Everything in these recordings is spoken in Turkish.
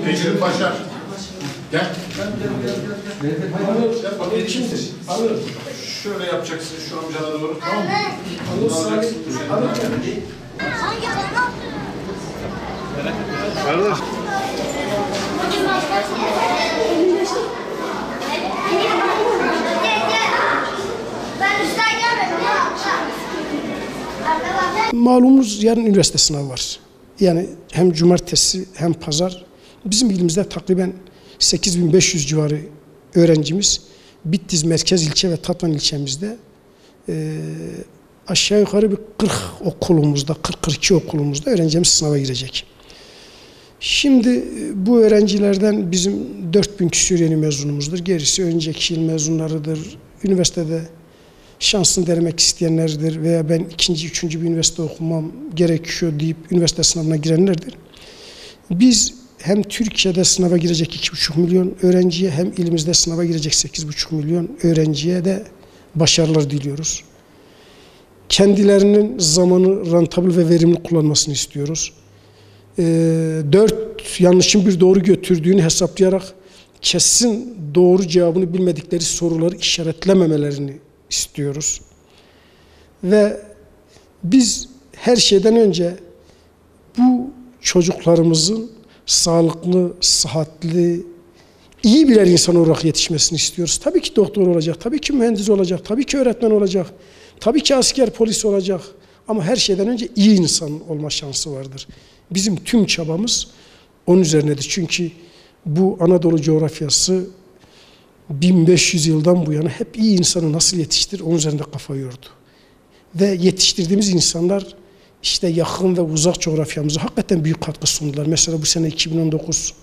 Necip Paşa. Gel. Gel bakayım kimdir? Alır. Şöyle yapacaksın şu amcana doğru. Tamam mı? Alır. Kardeş. Malumunuz yarın üniversite sınavı var. Yani hem cumartesi hem pazar. Bizim ilimizde takriben 8500 civarı öğrencimiz Bitlis merkez ilçe ve Tatvan ilçemizde aşağı yukarı bir 40 okulumuzda, 40-42 okulumuzda öğrencimiz sınava girecek. Şimdi bu öğrencilerden bizim 4000 küsur yeni mezunumuzdur. Gerisi önceki yıl mezunlarıdır. Üniversitede şansını denemek isteyenlerdir veya ben ikinci, üçüncü bir üniversite okumam gerekiyor deyip üniversite sınavına girenlerdir. Biz hem Türkiye'de sınava girecek 2,5 milyon öğrenciye hem ilimizde sınava girecek 8,5 milyon öğrenciye de başarılar diliyoruz. Kendilerinin zamanı rantabıl ve verimli kullanmasını istiyoruz. 4 yanlışın bir doğru götürdüğünü hesaplayarak kesin doğru cevabını bilmedikleri soruları işaretlememelerini istiyoruz. Ve biz her şeyden önce bu çocuklarımızın sağlıklı, sıhhatli, iyi birer insan olarak yetişmesini istiyoruz. Tabii ki doktor olacak, tabii ki mühendis olacak, tabii ki öğretmen olacak, tabii ki asker, polis olacak. Ama her şeyden önce iyi insan olma şansı vardır. Bizim tüm çabamız onun üzerinedir. Çünkü bu Anadolu coğrafyası 1500 yıldan bu yana hep iyi insanı nasıl yetiştir onun üzerinde kafa yordu. Ve yetiştirdiğimiz insanlar işte yakın ve uzak coğrafyamıza hakikaten büyük katkı sundular. Mesela bu sene 2019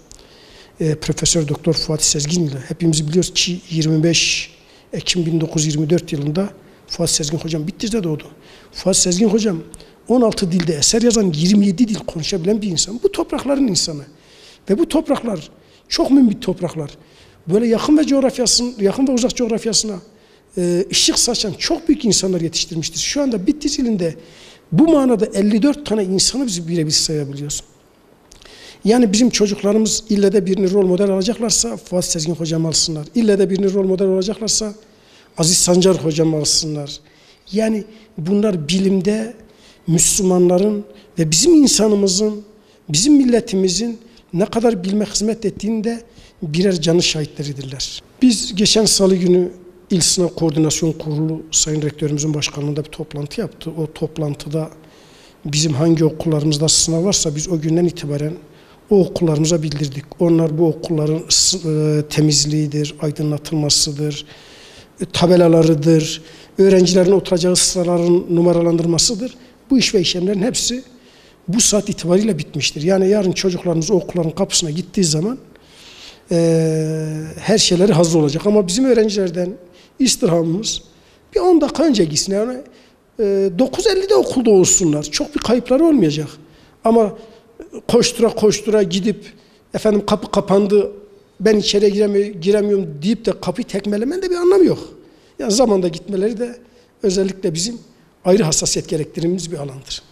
Profesör Doktor Fuat Sezgin ile hepimiz biliyoruz ki 25 Ekim 1924 yılında Fuat Sezgin hocam Bitlis'te doğdu. Fuat Sezgin hocam 16 dilde eser yazan, 27 dil konuşabilen bir insan. Bu toprakların insanı. Ve bu topraklar çok mühim bir topraklar. Böyle yakın ve uzak coğrafyasına ışık saçan çok büyük insanlar yetiştirmiştir. Şu anda Bitlis ilinde bu manada 54 tane insanı biz birebir sayabiliyoruz. Yani bizim çocuklarımız ille de birini rol model alacaklarsa Fuat Sezgin hocam alsınlar. İlle de birini rol model olacaklarsa Aziz Sancar hocam alsınlar. Yani bunlar bilimde Müslümanların ve bizim insanımızın, bizim milletimizin ne kadar bilme hizmet ettiğinde birer canı şahitleridirler. Biz geçen salı günü İl Sınav Koordinasyon Kurulu Sayın Rektörümüzün başkanlığında bir toplantı yaptı. O toplantıda bizim hangi okullarımızda sınav varsa biz o günden itibaren o okullarımıza bildirdik. Onlar bu okulların temizliğidir, aydınlatılmasıdır, tabelalarıdır, öğrencilerin oturacağı sıraların numaralandırmasıdır. Bu iş ve işlemlerin hepsi bu saat itibariyle bitmiştir. Yani yarın çocuklarımız o okulların kapısına gittiği zaman her şeyleri hazır olacak. Ama bizim öğrencilerden istirhamımız bir 10 dakika önce gitsin. Yani 9:50'de okulda olsunlar. Çok bir kayıpları olmayacak. Ama koştura gidip efendim kapı kapandı ben içeriye giremiyorum deyip de kapıyı tekmelemenin de bir anlamı yok. Yani zamanda gitmeleri de özellikle bizim ayrı hassasiyet gerektirdiğimiz bir alandır.